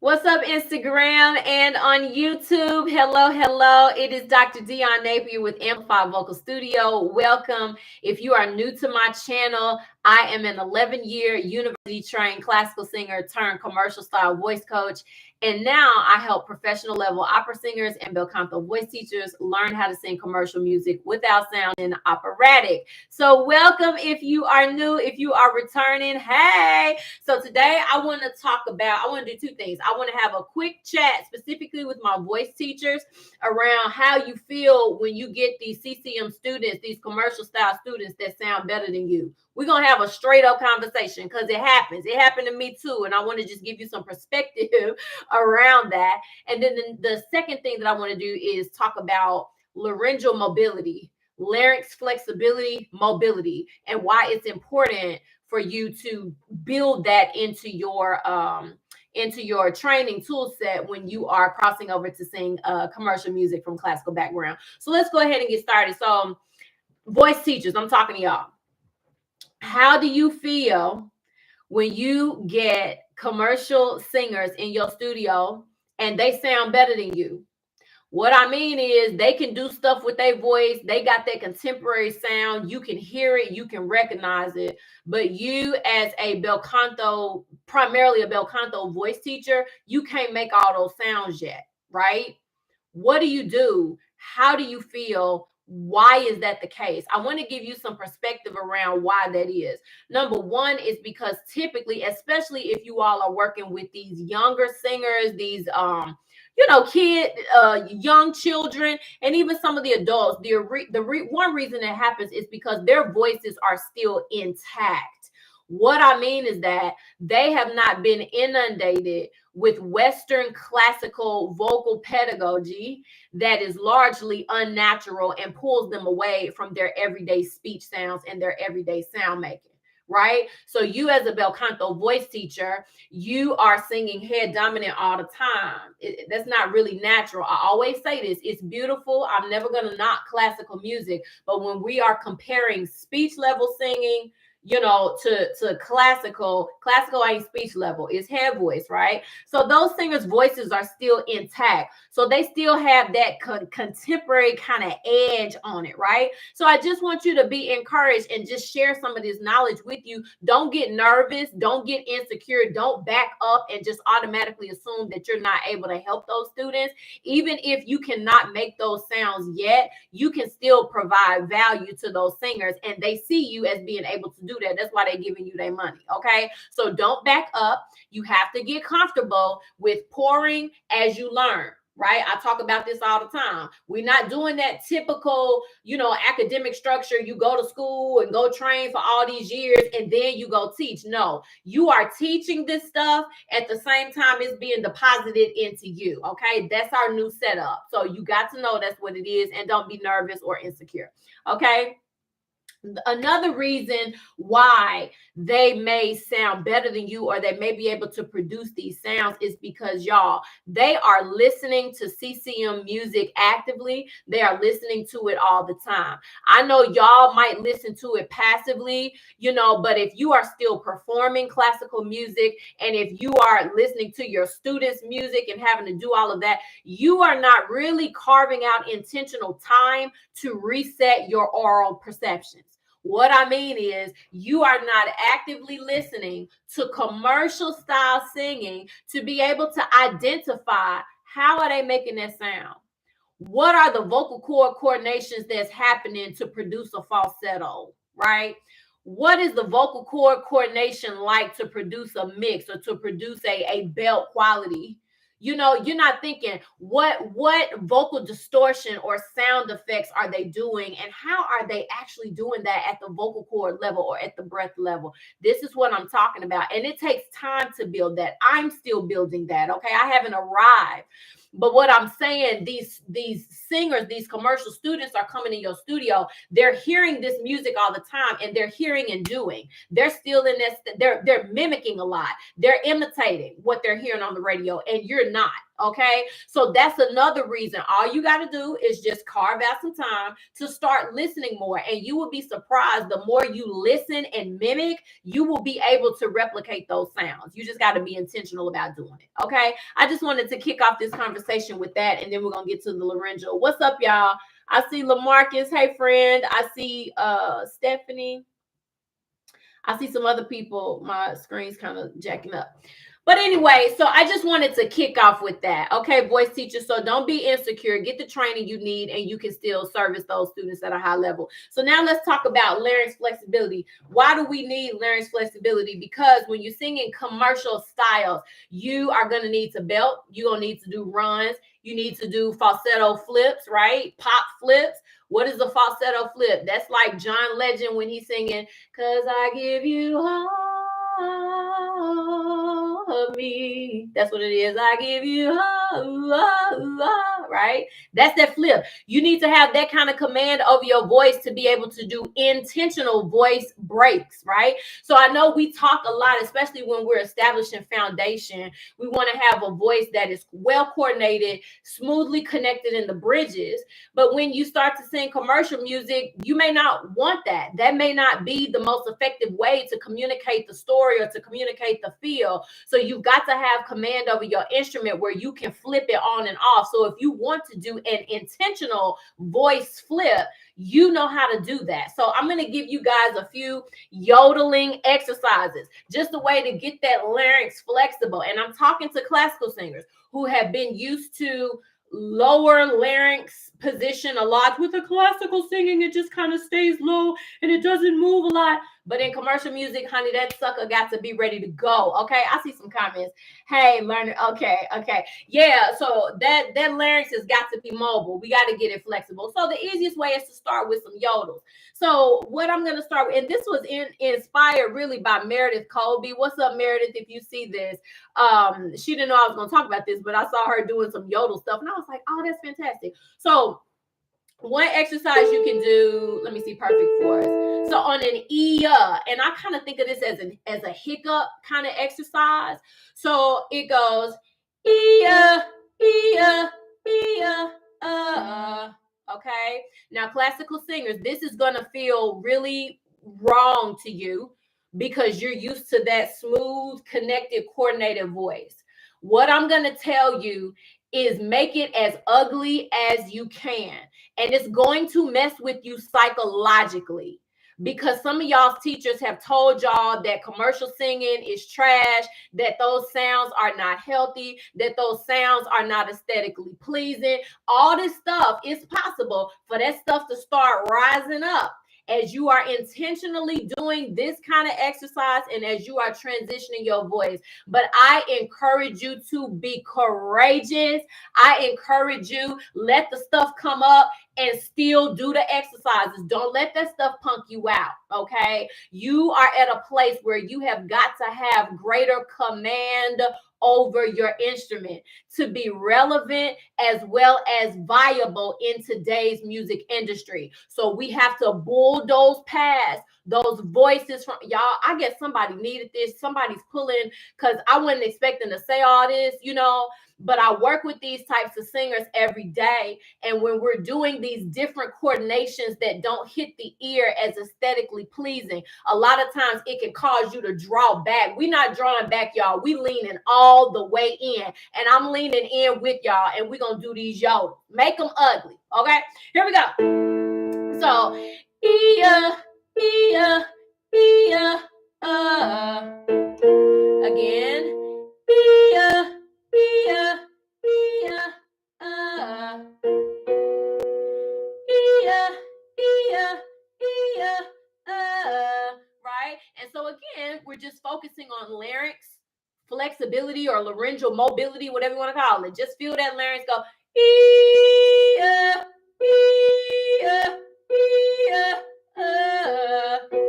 What's up, Instagram and on YouTube? Hello, hello. It is Dr. Dion Napier with Amplify Vocal Studio. Welcome. If you are new to my channel, I am an 11-year university-trained classical singer turned commercial-style voice coach. And now I help professional level opera singers and bel canto voice teachers learn how to sing commercial music without sounding operatic. So welcome if you are new, if you are returning. Hey, so today I want to do two things. I want to have a quick chat specifically with my voice teachers around how you feel when you get these CCM students, these commercial style students that sound better than you. We're going to have a straight up conversation because it happens. It happened to me too. And I want to just give you some perspective around that. And then the second thing that I want to do is talk about laryngeal mobility, larynx flexibility, mobility, and why it's important for you to build that into your training tool set when you are crossing over to sing commercial music from classical background. So let's go ahead and get started. So voice teachers, I'm talking to y'all. How do you feel when you get commercial singers in your studio and they sound better than you? What I mean is they can do stuff with their voice. They got that contemporary sound. You can hear it. You can recognize it. But you as a bel canto, primarily a bel canto voice teacher, you can't make all those sounds yet, right? What do? How do you feel? Why is that the case? I want to give you some perspective around why that is. Number one is because typically, especially if you all are working with these younger singers, these young children, and even some of the adults, one reason it happens is because their voices are still intact. What I mean is that they have not been inundated with Western classical vocal pedagogy that is largely unnatural and pulls them away from their everyday speech sounds and their everyday sound making. Right? So you as a bel canto voice teacher, you are singing head dominant all the time. That's not really natural. I always say this, it's beautiful. I'm never going to knock classical music, but when we are comparing speech level singing, to classical ain't speech level, it's head voice, right? So those singers' voices are still intact. So they still have that contemporary kind of edge on it, right? So I just want you to be encouraged and just share some of this knowledge with you. Don't get nervous. Don't get insecure. Don't back up and just automatically assume that you're not able to help those students. Even if you cannot make those sounds yet, you can still provide value to those singers, and they see you as being able to do that. That's why they're giving you their money. Okay. So don't back up. You have to get comfortable with pouring as you learn. Right? I talk about this all the time. We're not doing that typical, academic structure. You go to school and go train for all these years and then you go teach. No, you are teaching this stuff at the same time it's being deposited into you. Okay. That's our new setup. So you got to know that's what it is, and don't be nervous or insecure. Okay. Another reason why they may sound better than you, or they may be able to produce these sounds, is because they are listening to CCM music actively. They are listening to it all the time. I know y'all might listen to it passively, but if you are still performing classical music, and if you are listening to your students' music and having to do all of that, you are not really carving out intentional time to reset your oral perceptions. What I mean is you are not actively listening to commercial style singing to be able to identify how are they making that sound. What are the vocal cord coordinations that's happening to produce a falsetto, right? What is the vocal cord coordination like to produce a mix or to produce a belt quality? You're not thinking what vocal distortion or sound effects are they doing, and how are they actually doing that at the vocal cord level or at the breath level. This is what I'm talking about, and it takes time to build that. I'm still building that. Okay, I haven't arrived. But what I'm saying, these singers, these commercial students are coming in your studio. They're hearing this music all the time, and they're hearing and doing. They're still in this. They're mimicking a lot. They're imitating what they're hearing on the radio, and you're not. Okay, so that's another reason. All you got to do is just carve out some time to start listening more, and you will be surprised. The more you listen and mimic, you will be able to replicate those sounds. You just got to be intentional about doing it. Okay, I just wanted to kick off this conversation with that, and then we're gonna get to the laryngeal. What's up, y'all? I see LaMarcus. Hey, friend. I see Stephanie. I see some other people. My screen's kind of jacking up. But anyway, so I just wanted to kick off with that. Okay, voice teachers. So don't be insecure. Get the training you need, and you can still service those students at a high level. So now let's talk about larynx flexibility. Why do we need larynx flexibility? Because when you sing in commercial styles, you are going to need to belt. You're going to need to do runs. You need to do falsetto flips, right? Pop flips. What is a falsetto flip? That's like John Legend when he's singing, "'Cause I give you all of me." That's what it is. I give you all, right? That's that flip. You need to have that kind of command over your voice to be able to do intentional voice breaks, right? So I know we talk a lot, especially when we're establishing foundation. We want to have a voice that is well coordinated, smoothly connected in the bridges. But when you start to sing commercial music, you may not want that. That may not be the most effective way to communicate the story or to communicate the feel. So you've got to have command over your instrument where you can flip it on and off. So if you want to do an intentional voice flip, you know how to do that. So I'm going to give you guys a few yodeling exercises, just a way to get that larynx flexible. And I'm talking to classical singers who have been used to lower larynx position a lot. With the classical singing, it just kind of stays low and it doesn't move a lot. But in commercial music, honey, that sucker got to be ready to go. Okay, I see some comments. Hey, learner. Okay. Yeah, so that larynx has got to be mobile. We got to get it flexible. So the easiest way is to start with some yodels. So what I'm going to start with, and this was inspired really by Meredith Colby. What's up, Meredith? If you see this, she didn't know I was going to talk about this, but I saw her doing some yodel stuff, and I was like, oh, that's fantastic. So one exercise you can do, let me see, perfect for us. So on an and I kind of think of this as a hiccup kind of exercise. So it goes okay. Now classical singers, this is going to feel really wrong to you because you're used to that smooth, connected, coordinated voice. What I'm going to tell you is make it as ugly as you can. And it's going to mess with you psychologically, because some of y'all's teachers have told y'all that commercial singing is trash, that those sounds are not healthy, that those sounds are not aesthetically pleasing. All this stuff is possible for that stuff to start rising up as you are intentionally doing this kind of exercise and as you are transitioning your voice. But I encourage you to be courageous. I encourage you, let the stuff come up and still do the exercises. Don't let that stuff punk you out, okay? You are at a place where you have got to have greater command over your instrument to be relevant as well as viable in today's music industry. So we have to bulldoze past those voices from y'all. I guess somebody needed this. Somebody's pulling, because I wasn't expecting to say all this, but I work with these types of singers every day. And when we're doing these different coordinations that don't hit the ear as aesthetically pleasing, a lot of times it can cause you to draw back. We're not drawing back, y'all. We leaning all the way in. And I'm leaning in with y'all. And we're going to do these yodels. Make them ugly. Okay? Here we go. So, again. Right? And so again, we're just focusing on larynx flexibility or laryngeal mobility, whatever you want to call it. Just feel that larynx go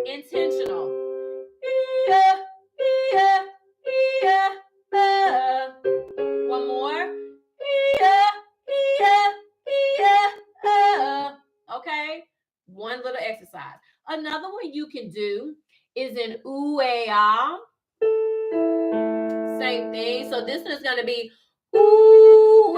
intentional. One more. Okay, one little exercise. Another one you can do is an ooh-ah. Same thing. So this one is going to be Ooh,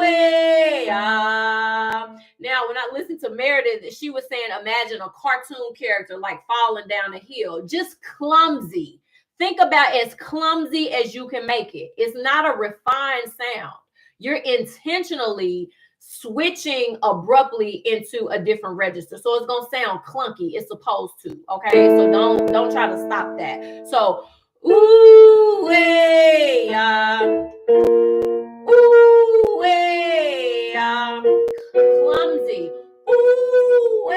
now, when I listened to Meredith, she was saying, imagine a cartoon character like falling down a hill, just clumsy. Think about as clumsy as you can make it. It's not a refined sound. You're intentionally switching abruptly into a different register, so it's gonna sound clunky. It's supposed to, okay? So don't try to stop that. So, ooh, ooh, clumsy. Ooh, ooh, ooh,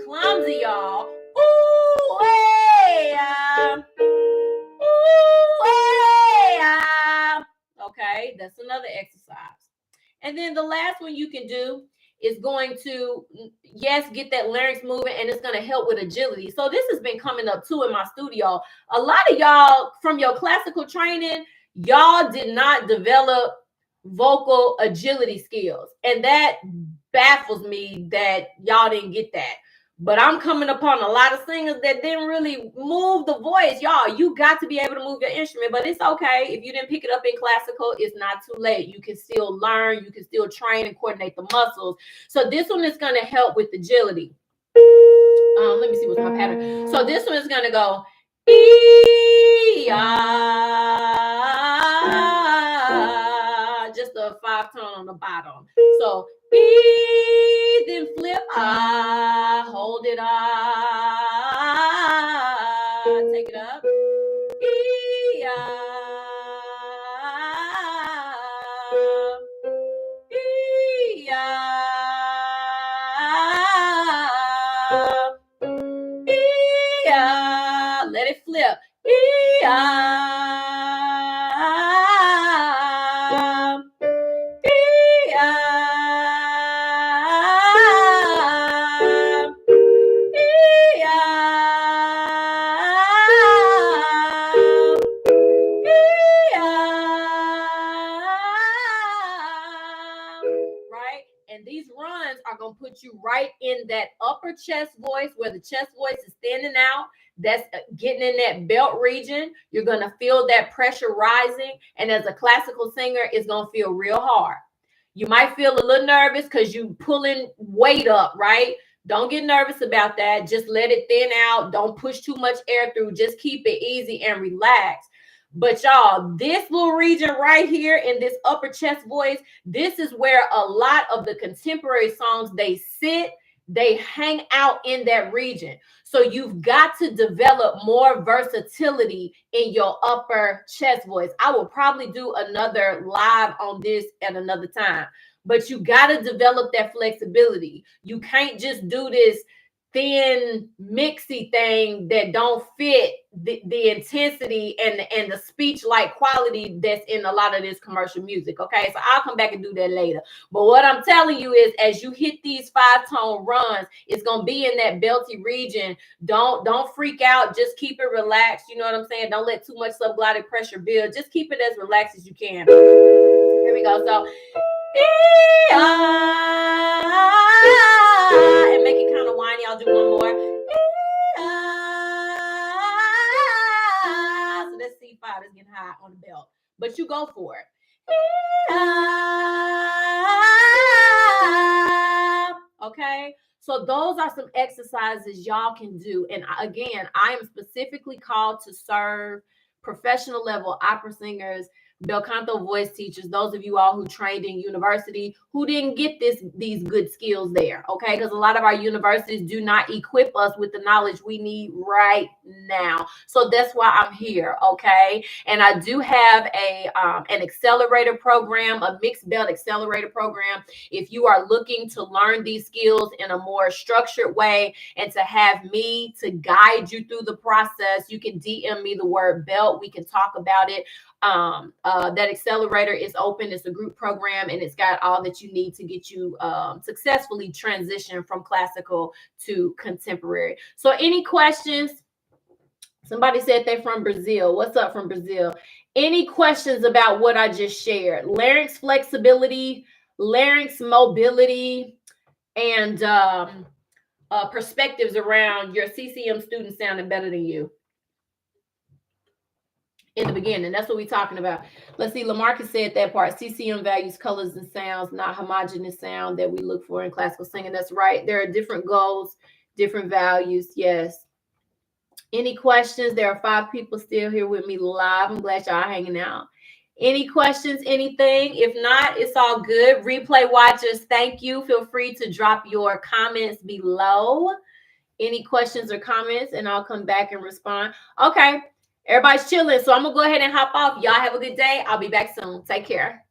clumsy, y'all. Ooh, okay, that's another exercise. And then the last one you can do is going to, yes, get that larynx moving, and it's going to help with agility. So this has been coming up too in my studio. A lot of y'all from your classical training, y'all did not develop vocal agility skills. And that baffles me that y'all didn't get that. But I'm coming upon a lot of singers that didn't really move the voice. Y'all, you got to be able to move your instrument, but it's okay. If you didn't pick it up in classical, it's not too late. You can still learn. You can still train and coordinate the muscles. So this one is going to help with agility. Let me see what's my pattern. So this one is going to go just a 5-tone on the bottom. So then flip, hold it, take it up, let it flip, right? And these runs are going to put you right in that upper chest voice where the chest voice is standing out. That's getting in that belt region. You're going to feel that pressure rising. And as a classical singer, it's going to feel real hard. You might feel a little nervous because you're pulling weight up, right? Don't get nervous about that. Just let it thin out. Don't push too much air through. Just keep it easy and relax. But y'all, this little region right here in this upper chest voice, this is where a lot of the contemporary songs, they sit, they hang out in that region. So you've got to develop more versatility in your upper chest voice. I will probably do another live on this at another time, but you got to develop that flexibility. You can't just do this thin mixy thing that don't fit the intensity and the speech like quality that's in a lot of this commercial music. Okay, so I'll come back and do that later. But what I'm telling you is, as you hit these 5-tone runs, it's gonna be in that belty region. Don't freak out. Just keep it relaxed. You know what I'm saying? Don't let too much subglottic pressure build. Just keep it as relaxed as you can. Here we go. So and make it kind of whiny. I'll do one more. So that's C5. It's getting high on the belt, but you go for it. Okay, so those are some exercises y'all can do. And again, I am specifically called to serve professional level opera singers, bel canto voice teachers, those of you all who trained in university who didn't get these good skills there, okay? Because a lot of our universities do not equip us with the knowledge we need right now. So that's why I'm here, okay? And I do have an accelerator program, a mixed belt accelerator program. If you are looking to learn these skills in a more structured way and to have me to guide you through the process, you can DM me the word belt. We can talk about it. That accelerator is open. It's a group program, and it's got all that you need to get you successfully transition from classical to contemporary. So any questions? Somebody said they're from Brazil. What's up from Brazil? Any questions about what I just shared? Larynx flexibility, larynx mobility, and perspectives around your CCM students sounding better than you in the beginning. That's what we're talking about. Let's see. Lamarcus said that part. CCM values colors and sounds, not homogeneous sound that we look for in classical singing. That's right. There are different goals, different values. Yes. Any questions? There are 5 people still here with me live. I'm glad y'all hanging out. Any questions, anything? If not, it's all good. Replay watchers, thank you. Feel free to drop your comments below. Any questions or comments, and I'll come back and respond. Okay, everybody's chilling, so I'm going to go ahead and hop off. Y'all have a good day. I'll be back soon. Take care.